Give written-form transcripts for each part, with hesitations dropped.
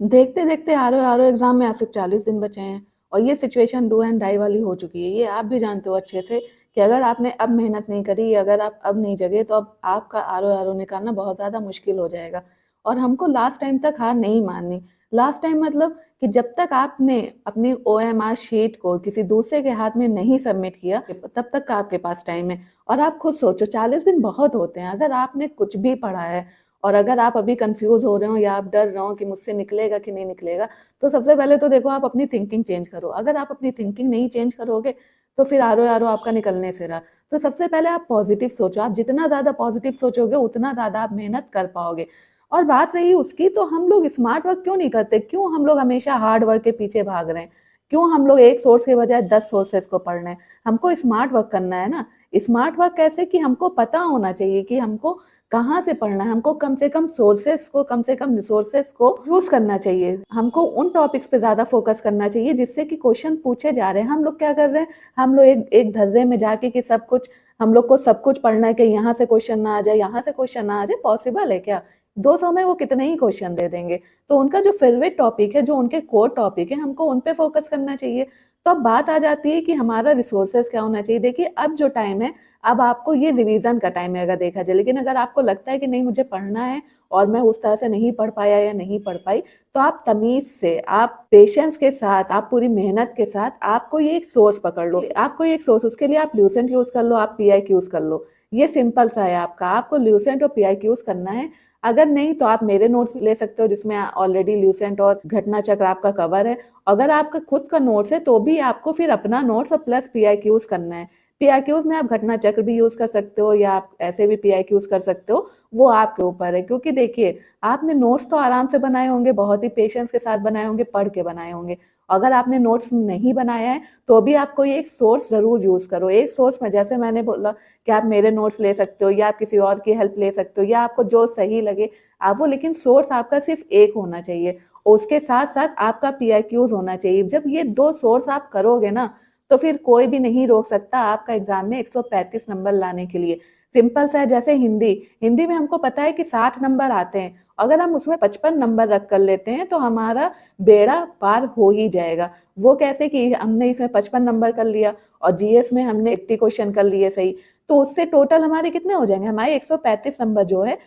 देखते देखते RO RO exam में आप सिर्फ 40 दिन बचे हैं और ये सिचुएशन डू एंड डाई वाली हो चुकी है। ये आप भी जानते हो अच्छे से कि अगर आपने अब मेहनत नहीं करी, अगर आप अब नहीं जगे तो अब आपका आरओ आरओ निकालना बहुत ज़्यादा मुश्किल हो जाएगा। और हमको लास्ट टाइम तक हार नहीं माननी। लास्ट टाइम मतलब कि जब तक आपने अपनी ओएमआर शीट को किसी दूसरे के हाथ में नहीं सबमिट किया तब तक का आपके पास टाइम है। और आप खुद सोचो 40 दिन बहुत होते हैं। अगर आपने कुछ भी पढ़ा है और अगर आप अभी कंफ्यूज हो रहे हो या आप डर रहे हो कि मुझसे निकलेगा कि नहीं निकलेगा, तो सबसे पहले तो देखो आप अपनी थिंकिंग चेंज करो। अगर आप अपनी थिंकिंग नहीं चेंज करोगे तो फिर आरो आरो आपका निकलने से रहा। तो सबसे पहले आप पॉजिटिव सोचो। आप जितना ज़्यादा पॉजिटिव सोचोगे उतना ज़्यादा आप मेहनत कर पाओगे। और बात रही उसकी, तो हम लोग स्मार्ट वर्क क्यों नहीं करते? क्यों हम लोग हमेशा हार्ड वर्क के पीछे भाग रहे हैं? क्यों हम लोग एक सोर्स के बजाय 10 सोर्सेस को पढ़ रहे हैं? हमको स्मार्ट वर्क करना है ना। स्मार्ट वर्क कैसे? कि हमको पता होना चाहिए कि हमको कहाँ से पढ़ना है। हमको कम से कम सोर्सेस को, कम से कम रिसोर्सेस को यूज करना चाहिए। हमको उन टॉपिक्स पे ज्यादा फोकस करना चाहिए जिससे कि क्वेश्चन पूछे जा रहे हैं। हम लोग क्या कर रहे हैं? हम लोग एक एक धर्रे में जाके कि सब कुछ, हम लोग को सब कुछ पढ़ना है कि यहाँ से क्वेश्चन ना आ जाए, यहाँ से क्वेश्चन ना आ जाए। पॉसिबल है क्या? 200 में वो कितने ही क्वेश्चन दे देंगे। तो उनका जो फेवरेट टॉपिक है, जो उनके कोर टॉपिक है, हमको उन पे फोकस करना चाहिए। तो अब बात आ जाती है कि हमारा रिसोर्सेज क्या होना चाहिए। देखिए अब जो टाइम है, अब आपको ये रिवीजन का टाइम है अगर देखा जाए। लेकिन अगर आपको लगता है कि नहीं मुझे पढ़ना है और मैं उस तरह से नहीं पढ़ पाया या नहीं पढ़ पाई, तो आप तमीज से, आप पेशेंस के साथ, आप पूरी मेहनत के साथ आपको ये एक सोर्स पकड़ लो। आपको ये एक सोर्स, उसके लिए आप ल्यूसेंट यूज कर लो, आप पीआईक्यूज यूज कर लो। ये सिंपल सा है आपका, आपको ल्यूसेंट और पीआईक्यूज करना है। अगर नहीं तो आप मेरे नोट्स ले सकते हो जिसमें ऑलरेडी ल्यूसेंट और घटना चक्र आपका कवर है। अगर आपका खुद का नोट्स है तो भी आपको फिर अपना नोट्स और प्लस पीआईक्यूज करना है। पीआईक्यूज में आप घटना चक्र भी यूज कर सकते हो या आप ऐसे भी पीआईक्यूज कर सकते हो। वो आपके ऊपर है। क्योंकि देखिए आपने नोट्स तो आराम से बनाए होंगे, बहुत ही पेशेंस के साथ बनाए होंगे, पढ़ के बनाए होंगे। अगर आपने नोट्स नहीं बनाया है तो भी आप कोई एक सोर्स जरूर यूज करो। एक सोर्स में जैसे मैंने बोला कि आप मेरे नोट्स ले सकते हो या आप किसी और की हेल्प ले सकते हो या आपको जो सही लगे आप वो, लेकिन सोर्स आपका सिर्फ एक होना चाहिए। उसके साथ साथ आपका पीआईक्यूज होना चाहिए। जब ये दो सोर्स आप करोगे ना, तो फिर कोई भी नहीं रोक सकता आपका एग्जाम में 135 नंबर लाने के लिए। सिंपल सा है, जैसे हिंदी, हिंदी में हमको पता है कि 60 नंबर आते हैं। अगर हम उसमें 55 नंबर रख कर लेते हैं तो हमारा बेड़ा पार हो ही जाएगा। वो कैसे? कि हमने इसमें 55 नंबर कर लिया और जीएस में हमने 80 क्वेश्चन कर लिए सही, तो उससे टोटल हमारे कितने हो जाएंगे? हमारे 135 नंबर जो है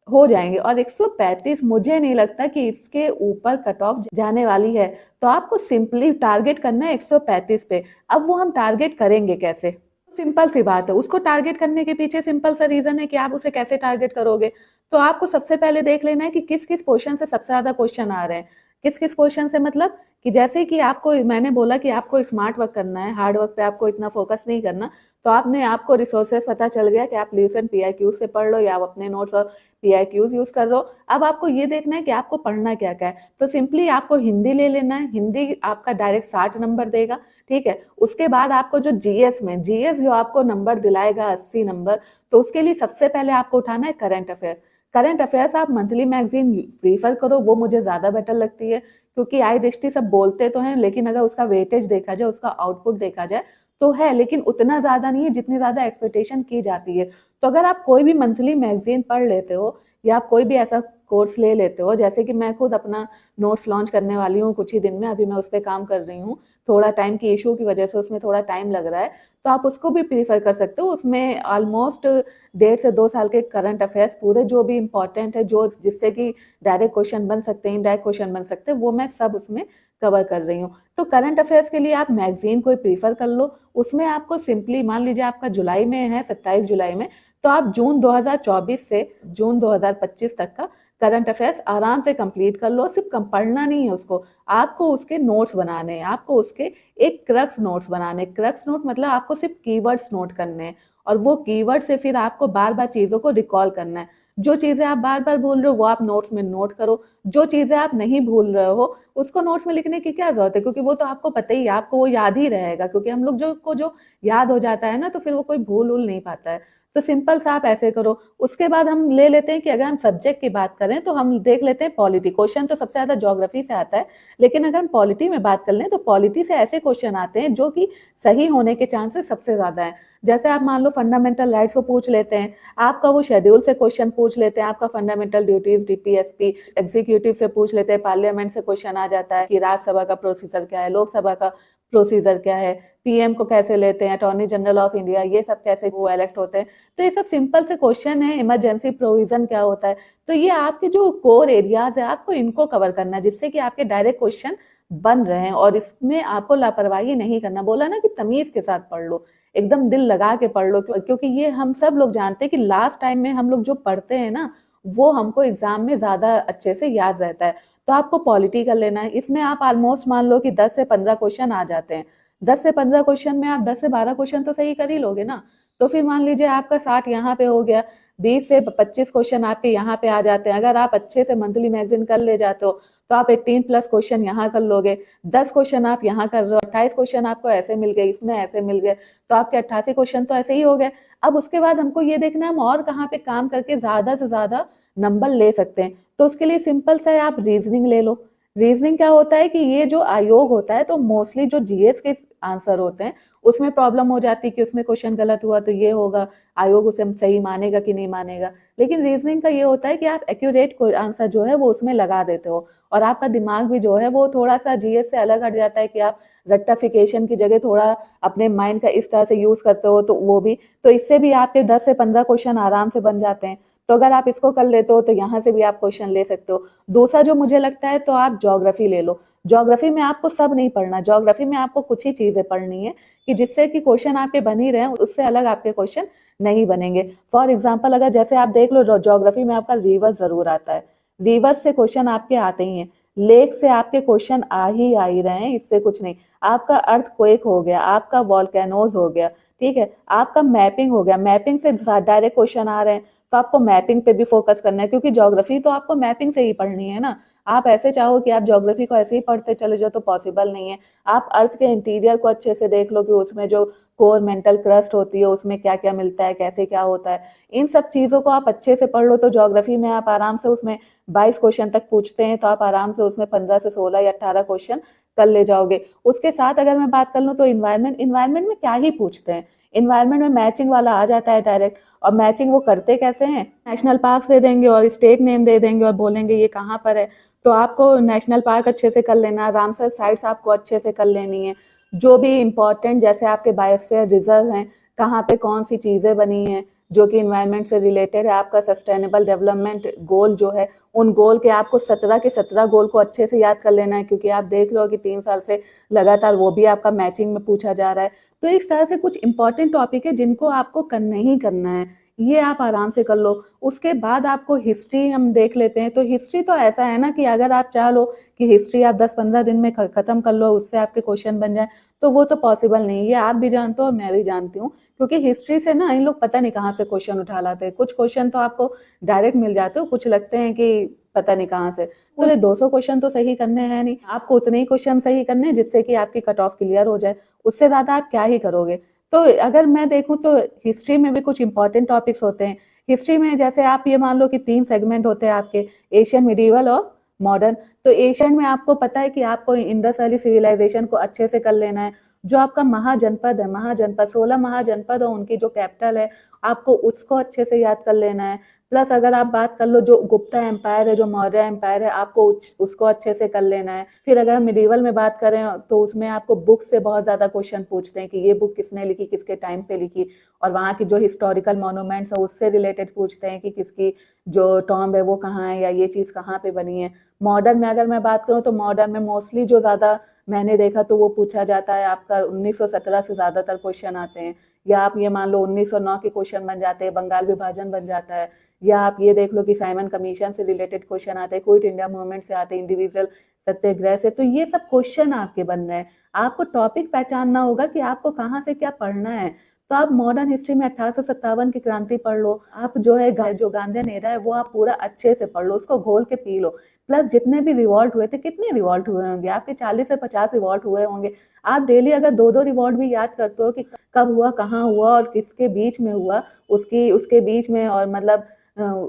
हो जाएंगे। और 135 मुझे नहीं लगता कि इसके ऊपर कट ऑफ जाने वाली है। तो आपको सिंपली टारगेट करना है 135 पे। अब वो हम टारगेट करेंगे कैसे? सिंपल सी बात है। उसको टारगेट करने के पीछे सिंपल सा रीजन है कि आप उसे कैसे टारगेट करोगे। तो आपको सबसे पहले देख लेना है कि किस किस क्वेश्चन से सबसे ज्यादा क्वेश्चन आ रहे हैं। किस किस क्वेश्चन से, मतलब कि जैसे कि आपको मैंने बोला कि आपको स्मार्ट वर्क करना है, हार्ड वर्क पे आपको इतना फोकस नहीं करना। तो आपको रिसोर्सेस पता चल गया कि आप ल्यूसेंट पीआईक्यू से पढ़ लो या आप अपने नोट्स और पीआईक्यूज यूज कर लो। अब आपको ये देखना है कि आपको पढ़ना क्या क्या है। तो सिंपली आपको हिंदी ले लेना है। हिंदी आपका डायरेक्ट 60 नंबर देगा, ठीक है। उसके बाद आपको जो जीएस में, जीएस जो आपको नंबर दिलाएगा 80 नंबर, तो उसके लिए सबसे पहले आपको उठाना है करंट अफेयर्स। करंट अफेयर्स आप मंथली मैगजीन प्रीफर करो, वो मुझे ज्यादा बेटर लगती है। क्योंकि आय दृष्टि सब बोलते तो हैं, लेकिन अगर उसका वेटेज देखा जाए, उसका आउटपुट देखा जाए तो है, लेकिन उतना ज्यादा नहीं है जितनी ज्यादा एक्सपेक्टेशन की जाती है। तो अगर आप कोई भी मंथली मैगजीन पढ़ लेते हो या आप कोई भी ऐसा कोर्स ले लेते हो, जैसे कि मैं खुद अपना नोट्स लॉन्च करने वाली हूँ कुछ ही दिन में, अभी मैं उस पर काम कर रही हूँ। थोड़ा टाइम की इशू की वजह से उसमें थोड़ा टाइम लग रहा है। तो आप उसको भी प्रीफर कर सकते हो। उसमें ऑलमोस्ट 1.5 से 2 साल के करंट अफेयर्स पूरे जो भी इंपॉर्टेंट है, जो जिससे कि डायरेक्ट क्वेश्चन बन सकते हैं, इनडायरेक्ट क्वेश्चन बन सकते हैं, वो मैं सब उसमें कवर कर रही हूँ। तो करंट अफेयर्स के लिए आप मैगजीन कोई प्रीफर कर लो। उसमें आपको सिंपली, मान लीजिए आपका जुलाई में है, 27 जुलाई में, तो आप जून 2024 से जून 2025 तक का करंट अफेयर्स आराम से कंप्लीट कर लो। सिर्फ पढ़ना नहीं है उसको, आपको उसके नोट्स बनाने हैं। आपको उसके एक क्रक्स नोट्स बनाने। क्रक्स नोट मतलब आपको सिर्फ कीवर्ड्स नोट करने हैं और वो कीवर्ड से फिर आपको बार बार चीजों को रिकॉल करना है। जो चीजें आप बार बार भूल रहे हो वो आप नोट्स में नोट करो। जो चीजें आप नहीं भूल रहे हो उसको नोट्स में लिखने की क्या जरूरत है? क्योंकि वो तो आपको पता ही है, आपको वो याद ही रहेगा। क्योंकि हम लोग जो याद हो जाता है ना, तो फिर वो कोई भूल नहीं पाता है। तो सिंपल सा आप ऐसे करो। उसके बाद हम ले लेते हैं कि अगर हम सब्जेक्ट की बात करें तो हम देख लेते हैं पॉलिटी। क्वेश्चन तो सबसे ज़्यादा ज्योग्राफी से आता है, लेकिन अगर हम पॉलिटी में बात कर लें तो पॉलिटी से ऐसे क्वेश्चन आते हैं जो कि सही होने के चांसेस सबसे ज़्यादा हैं। जैसे आप मान लो फंडामेंटल राइट्स को पूछ लेते हैं, आपका वो शेड्यूल से क्वेश्चन पूछ लेते हैं, आपका फंडामेंटल ड्यूटीज डीपीएसपी एग्जीक्यूटिव से पूछ लेते हैं, पार्लियामेंट से क्वेश्चन आ जाता है कि राज्यसभा का प्रोसीजर क्या है, लोकसभा का प्रोसीजर क्या है, पीएम को कैसे लेते हैं, अटॉर्नी जनरल ऑफ इंडिया, ये सब कैसे वो इलेक्ट होते हैं। तो ये सब सिंपल से क्वेश्चन है। इमरजेंसी प्रोविजन क्या होता है। तो ये आपके जो कोर एरियाज है आपको इनको कवर करना है, जिससे कि आपके डायरेक्ट क्वेश्चन बन रहे हैं और इसमें आपको लापरवाही नहीं करना। बोला ना कि तमीज के साथ पढ़ लो, एकदम दिल लगा के पढ़ लो, क्योंकि ये हम सब लोग जानते हैं कि लास्ट टाइम में हम लोग जो पढ़ते हैं ना वो हमको एग्जाम में ज्यादा अच्छे से याद रहता है। तो आपको पॉलिटी कर लेना है। इसमें आप ऑलमोस्ट मान लो कि 10 से 15 क्वेश्चन आ जाते हैं। 10 से 15 क्वेश्चन में आप 10 से 12 क्वेश्चन तो सही कर ही लोगे ना। तो फिर मान लीजिए आपका 60 यहाँ पे हो गया, 20 से 25 क्वेश्चन आपके यहाँ पे आ जाते हैं। अगर आप अच्छे से मंथली मैगजीन कर ले जाते हो तो आप 18+ क्वेश्चन यहाँ कर लोगे। 10 क्वेश्चन आप यहाँ कर रहे हो, 28 क्वेश्चन आपको ऐसे मिल गए, इसमें ऐसे मिल गए, तो आपके 88 क्वेश्चन तो ऐसे ही हो गए। अब उसके बाद हमको ये देखना है हम और कहाँ पे काम करके ज्यादा से ज्यादा नंबर ले सकते हैं। तो उसके लिए सिंपल सा है, आप रीजनिंग ले लो। रीजनिंग क्या होता है कि ये जो आयोग होता है तो मोस्टली जो जीएस के आंसर होते हैं उसमें प्रॉब्लम हो जाती है कि उसमें क्वेश्चन गलत हुआ तो ये होगा, आयोग उसे सही मानेगा कि नहीं मानेगा। लेकिन रीजनिंग का ये होता है कि आप एक्यूरेट आंसर जो है वो उसमें लगा देते हो और आपका दिमाग भी जो है वो थोड़ा सा जीएस से अलग हट जाता है कि आप रट्टाफिकेशन की जगह थोड़ा अपने माइंड का इस तरह से यूज करते हो। तो वो भी, तो इससे भी आपके 10 से 15 क्वेश्चन आराम से बन जाते हैं। तो अगर आप इसको कर लेते हो तो यहाँ से भी आप क्वेश्चन ले सकते हो। दूसरा जो मुझे लगता है तो आप ज्योग्राफी ले लो। ज्योग्राफी में आपको सब नहीं पढ़ना, ज्योग्राफी में आपको कुछ ही चीजें पढ़नी है कि जिससे कि क्वेश्चन आपके बन ही रहे, उससे अलग आपके क्वेश्चन नहीं बनेंगे। फॉर एग्जाम्पल अगर जैसे आप देख लो ज्योग्राफी में आपका रिवर जरूर आता है, रिवर से क्वेश्चन आपके आते ही हैं, लेक से आपके क्वेश्चन आ ही रहे हैं, इससे कुछ नहीं। आपका अर्थक्वेक हो गया, आपका वॉल्केनोज हो गया, ठीक है, आपका मैपिंग हो गया, मैपिंग से डायरेक्ट क्वेश्चन आ रहे हैं तो आपको मैपिंग पे भी फोकस करना है, क्योंकि ज्योग्राफी तो आपको मैपिंग से ही पढ़नी है ना। आप ऐसे चाहो कि आप ज्योग्राफी को ऐसे ही पढ़ते चले जाओ तो पॉसिबल नहीं है। आप अर्थ के इंटीरियर को अच्छे से देख लो कि उसमें जो कोर मेंटल क्रस्ट होती है उसमें क्या क्या मिलता है, कैसे क्या होता है, इन सब चीजों को आप अच्छे से पढ़ लो तो ज्योग्राफी में आप आराम से, उसमें 22 क्वेश्चन तक पूछते हैं तो आप आराम से उसमें 15 से 16 या 18 क्वेश्चन कर ले जाओगे। उसके साथ अगर मैं बात कर लूँ तो इन्वायरमेंट में क्या ही पूछते हैं, इन्वायरमेंट में मैचिंग वाला आ जाता है डायरेक्ट। और मैचिंग वो करते कैसे हैं, नेशनल पार्क दे देंगे और स्टेट नेम दे देंगे और बोलेंगे ये कहाँ पर है। तो आपको नेशनल पार्क अच्छे से कर लेना, रामसर साइट्स आपको अच्छे से कर लेनी है। जो भी इम्पोर्टेंट जैसे आपके बायोस्फीयर रिजर्व हैं, कहाँ पे कौन सी चीज़ें बनी हैं जो कि इन्वायरमेंट से रिलेटेड है, आपका सस्टेनेबल डेवलपमेंट गोल जो है, उन गोल के आपको 17 के 17 गोल को अच्छे से याद कर लेना है, क्योंकि आप देख लो कि 3 साल से लगातार वो भी आपका मैचिंग में पूछा जा रहा है। तो इस तरह से कुछ इंपॉर्टेंट टॉपिक है जिनको आपको करना ही करना है, ये आप आराम से कर लो। उसके बाद आपको हिस्ट्री हम देख लेते हैं। तो हिस्ट्री तो ऐसा है ना कि अगर आप चाह लो कि हिस्ट्री आप 10-15 दिन में खत्म कर लो, उससे आपके क्वेश्चन बन जाए, तो वो तो पॉसिबल नहीं। ये आप भी जानते हो, मैं भी जानती हूँ, क्योंकि हिस्ट्री से ना इन लोग पता नहीं कहाँ से क्वेश्चन उठा लाते हैं। कुछ क्वेश्चन तो आपको डायरेक्ट मिल जाते हो, कुछ लगते हैं कि पता नहीं कहाँ से। पूरे 200 क्वेश्चन तो सही करने हैं नहीं, आपको उतने ही क्वेश्चन सही करने हैं जिससे कि आपकी कट ऑफ क्लियर हो जाए। उससे ज्यादा आप क्या ही करोगे। तो अगर मैं देखूं तो हिस्ट्री में भी कुछ इंपॉर्टेंट टॉपिक्स होते हैं। हिस्ट्री में जैसे आप ये मान लो कि 3 सेगमेंट होते हैं आपके, एशियन, मिडीवल और मॉडर्न। तो एशियन में आपको पता है कि आपको इंडस वैली सिविलाइजेशन को अच्छे से कर लेना है। जो आपका महाजनपद है, महाजनपद 16 महाजनपद और उनकी जो कैपिटल है, आपको उसको अच्छे से याद कर लेना है। प्लस अगर आप बात कर लो जो गुप्ता एम्पायर है, जो मौर्य एम्पायर है, आपको उसको अच्छे से कर लेना है। फिर अगर हम मिडीवल में बात करें तो उसमें आपको बुक से बहुत ज्यादा क्वेश्चन पूछते हैं कि ये बुक किसने लिखी, किसके टाइम पे लिखी, और वहाँ की जो हिस्टोरिकल मॉन्यूमेंट्स है उससे रिलेटेड पूछते हैं कि किसकी जो टॉम्ब है वो कहाँ है या ये चीज कहाँ पे बनी है। मॉडर्न में अगर मैं बात करूँ तो मॉडर्न में मोस्टली जो ज्यादा मैंने देखा तो वो पूछा जाता है आपका 1917 से ज्यादातर क्वेश्चन आते हैं, या आप ये मान लो 1909 के क्वेश्चन बन जाते हैं, बंगाल विभाजन बन जाता है, या आप ये देख लो कि साइमन कमीशन से रिलेटेड क्वेश्चन आते हैं, क्विट इंडिया मूवमेंट से आते हैं, इंडिविजुअल सत्याग्रह से। तो ये सब क्वेश्चन आपके बन रहे हैं। आपको टॉपिक पहचानना होगा कि आपको कहाँ से क्या पढ़ना है। तो तो आप मॉडर्न हिस्ट्री में 1857 की क्रांति पढ़ लो, आप जो है जो गांधीयन एरा है वो आप पूरा अच्छे से पढ़ लो, उसको घोल के पी लो। प्लस जितने भी रिवॉल्ट हुए थे, कितने रिवॉल्ट हुए होंगे आपके, 40 से 50 रिवॉल्ट हुए होंगे। आप डेली अगर 2-2 रिवॉल्ट भी याद करते हो कि कब हुआ, कहाँ हुआ और किसके बीच में हुआ, उसके बीच में, और मतलब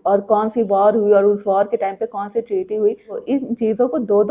और कौन सी वॉर हुई और उस वॉर के टाइम पे कौन सी ट्रीटी हुई, तो इन चीज़ों को दो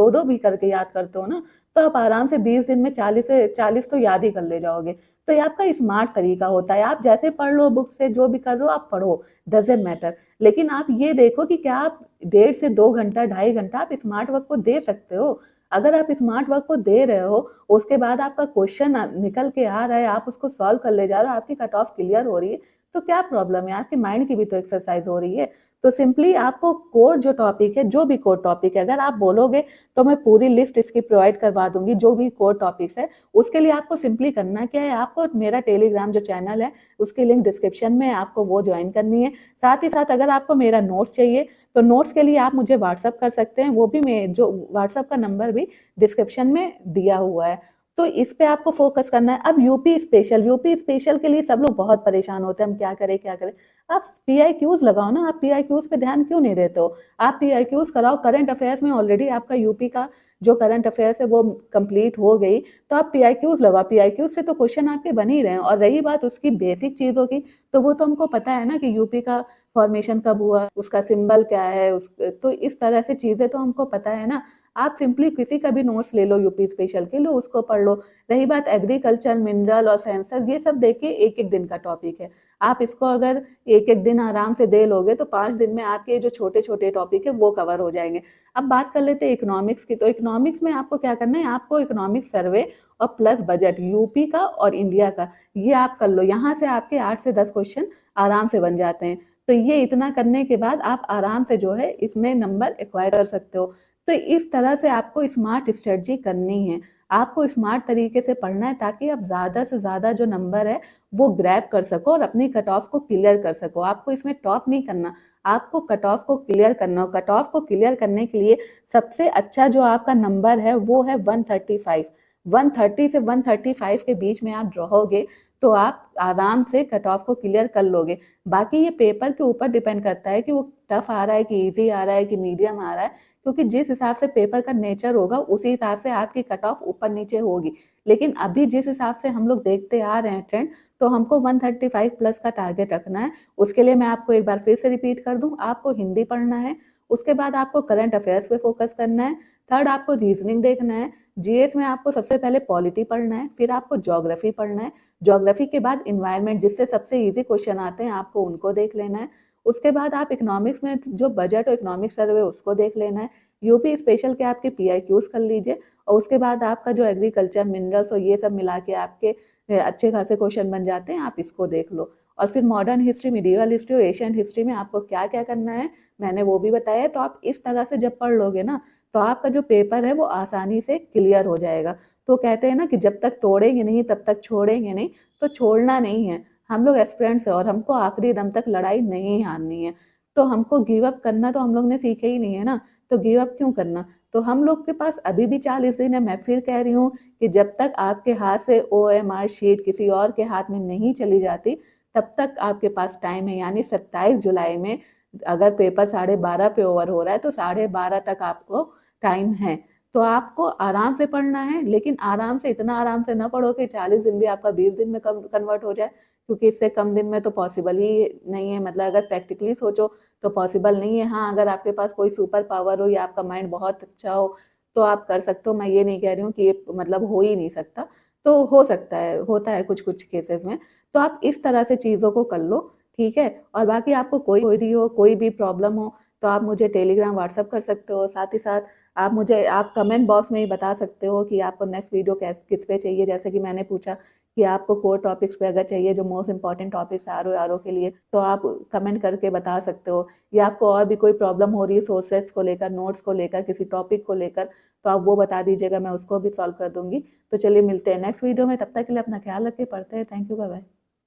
दो भी करके याद करते हो ना, तो आप आराम से 20 दिन में 40 तो याद ही कर ले जाओगे। तो ये आपका स्मार्ट तरीका होता है, आप जैसे पढ़ लो बुक से, जो भी कर रहे हो आप पढ़ो, डजेंट मैटर। लेकिन आप ये देखो कि क्या आप 1.5 से 2 घंटा, 2.5 घंटा आप स्मार्ट वर्क को दे सकते हो। अगर आप स्मार्ट वर्क को दे रहे हो, उसके बाद आपका क्वेश्चन निकल के आ रहा है, आप उसको सॉल्व कर ले जा रहे हो, आपकी कट ऑफ क्लियर हो रही है, तो क्या प्रॉब्लम है, आपके माइंड की भी तो एक्सरसाइज हो रही है। तो सिंपली आपको कोर जो टॉपिक है, जो भी कोर टॉपिक है, अगर आप बोलोगे तो मैं पूरी लिस्ट इसकी प्रोवाइड करवा दूंगी, जो भी कोर टॉपिक्स है। उसके लिए आपको सिंपली करना क्या है, आपको मेरा टेलीग्राम जो चैनल है उसकी लिंक डिस्क्रिप्शन में, आपको वो ज्वाइन करनी है। साथ ही साथ अगर आपको मेरा नोट्स चाहिए तो नोट्स के लिए आप मुझे व्हाट्सअप कर सकते हैं, वो भी मैं जो व्हाट्सअप का नंबर भी डिस्क्रिप्शन में दिया हुआ है। तो इस पे आपको फोकस करना है। अब यूपी स्पेशल के लिए सब लोग बहुत परेशान होते हैं, हम क्या करें क्या करें। आप पीआईक्यूज लगाओ ना, आप पीआईक्यूज पे ध्यान क्यों नहीं देते हो, आप पीआईक्यूज कराओ। करंट अफेयर्स में ऑलरेडी आपका यूपी का जो करंट अफेयर्स है वो कंप्लीट हो गई, तो आप पीआईक्यूज लगाओ, पीआईक्यूज से तो क्वेश्चन आपके बन ही रहे हैं। और रही बात उसकी बेसिक चीजों की, तो वो तो हमको पता है ना कि यूपी का फॉर्मेशन कब हुआ, उसका सिंबल क्या है, तो इस तरह से चीजें तो हमको पता है ना। आप सिंपली किसी का भी नोट्स ले लो यूपी स्पेशल के, लो उसको पढ़ लो। रही बात एग्रीकल्चर, मिनरल और सेंसस, ये सब देखिए एक एक दिन का टॉपिक है। आप इसको अगर एक एक दिन आराम से दे लोगे तो 5 दिन में आपके जो छोटे छोटे टॉपिक है वो कवर हो जाएंगे। अब बात कर लेते हैं इकोनॉमिक्स की। तो इकोनॉमिक्स में आपको क्या करना है, आपको इकोनॉमिक सर्वे और प्लस बजट यूपी का और इंडिया का, ये आप कर लो। यहाँ से आपके 8 से 10 क्वेश्चन आराम से बन जाते हैं। तो ये इतना करने के बाद आप आराम से जो है इसमें नंबर एक्वायर कर सकते हो। तो इस तरह से आपको स्मार्ट स्ट्रेटजी करनी है, आपको स्मार्ट तरीके से पढ़ना है, ताकि आप ज़्यादा से ज़्यादा जो नंबर है वो ग्रैब कर सको और अपनी कट ऑफ को क्लियर कर सको। आपको इसमें टॉप नहीं करना, आपको कट ऑफ को क्लियर करना। कट ऑफ को क्लियर करने के लिए सबसे अच्छा जो आपका नंबर है वो है 135। 130 से 135 के बीच में आप रहोगे तो आप आराम से कट ऑफ को क्लियर कर लोगे। बाकी ये पेपर के ऊपर डिपेंड करता है कि वो टफ आ रहा है कि इजी आ रहा है कि मीडियम आ रहा है, क्योंकि जिस हिसाब से पेपर का नेचर होगा उसी हिसाब से आपकी कट ऑफ ऊपर नीचे होगी। लेकिन अभी जिस हिसाब से हम लोग देखते आ रहे हैं ट्रेंड, तो हमको 135 प्लस का टारगेट रखना है। उसके लिए मैं आपको एक बार फिर से रिपीट कर दूं, आपको हिंदी पढ़ना है, उसके बाद आपको करंट अफेयर्स पे फोकस करना है, थर्ड आपको रीजनिंग देखना है, जीएस में आपको सबसे पहले पॉलिटी पढ़ना है, फिर आपको ज्योग्राफी पढ़ना है, ज्योग्राफी के बाद इन्वायरमेंट, जिससे सबसे इजी क्वेश्चन आते हैं आपको उनको देख लेना है। उसके बाद आप इकोनॉमिक्स में जो बजट और इकोनॉमिक सर्वे उसको देख लेना है। यूपी स्पेशल के आपके पीआईक्यूज कर लीजिए, और उसके बाद आपका जो एग्रीकल्चर, मिनरल्स और ये सब मिला के आपके अच्छे खासे क्वेश्चन बन जाते हैं, आप इसको देख लो। और फिर मॉडर्न हिस्ट्री, मिडिवल हिस्ट्री और एशियन हिस्ट्री में आपको क्या क्या करना है मैंने वो भी बताया है। तो आप इस तरह से जब पढ़ लोगे ना, तो आपका जो पेपर है वो आसानी से क्लियर हो जाएगा। तो कहते हैं ना कि जब तक तोड़ेंगे नहीं तब तक छोड़ेंगे नहीं, तो छोड़ना नहीं है। हम लोग एस्पिरेंट्स हैं और हमको आखिरी दम तक लड़ाई नहीं हारनी है। तो हमको गिव अप करना तो हम लोग ने सीखे ही नहीं है ना, तो गिव अप क्यों करना। तो हम लोग के पास अभी भी 40 दिन है। मैं फिर कह रही हूँ कि जब तक आपके हाथ से OMR शीट किसी और के हाथ में नहीं चली जाती, तब तक आपके पास टाइम है। यानी 27 जुलाई में अगर पेपर 12:30 पे ओवर हो रहा है, तो 12:30 तक आपको टाइम है। तो आपको आराम से पढ़ना है, लेकिन आराम से इतना आराम से ना पढ़ो कि 40 दिन भी आपका 20 दिन में कन्वर्ट हो जाए, क्योंकि इससे कम दिन में तो पॉसिबल ही नहीं है। मतलब अगर प्रैक्टिकली सोचो तो पॉसिबल नहीं है। हाँ, अगर आपके पास कोई सुपर पावर हो या आपका माइंड बहुत अच्छा हो तो आप कर सकते हो। मैं ये नहीं कह रही हूँ कि ये मतलब हो ही नहीं सकता, तो हो सकता है, होता है कुछ कुछ केसेस में। तो आप इस तरह से चीज़ों को कर लो, ठीक है। और बाकी आपको कोई भी प्रॉब्लम हो तो आप मुझे टेलीग्राम, व्हाट्सअप कर सकते हो। साथ ही साथ आप कमेंट बॉक्स में ही बता सकते हो कि आपको नेक्स्ट वीडियो किस पे चाहिए। जैसे कि मैंने पूछा कि आपको कोर टॉपिक्स पे अगर चाहिए, जो most important topics R O के लिए, तो आप कमेंट करके बता सकते हो। या आपको और भी कोई प्रॉब्लम हो रही है सोर्सेज को लेकर, नोट्स को लेकर, किसी टॉपिक को लेकर, तो आप वो बता दीजिएगा, मैं उसको भी सॉल्व कर दूंगी। तो चलिए मिलते हैं नेक्स्ट वीडियो में, तब तक के लिए अपना ख्याल रखिए, पढ़ते हैं। Thank you, bye bye.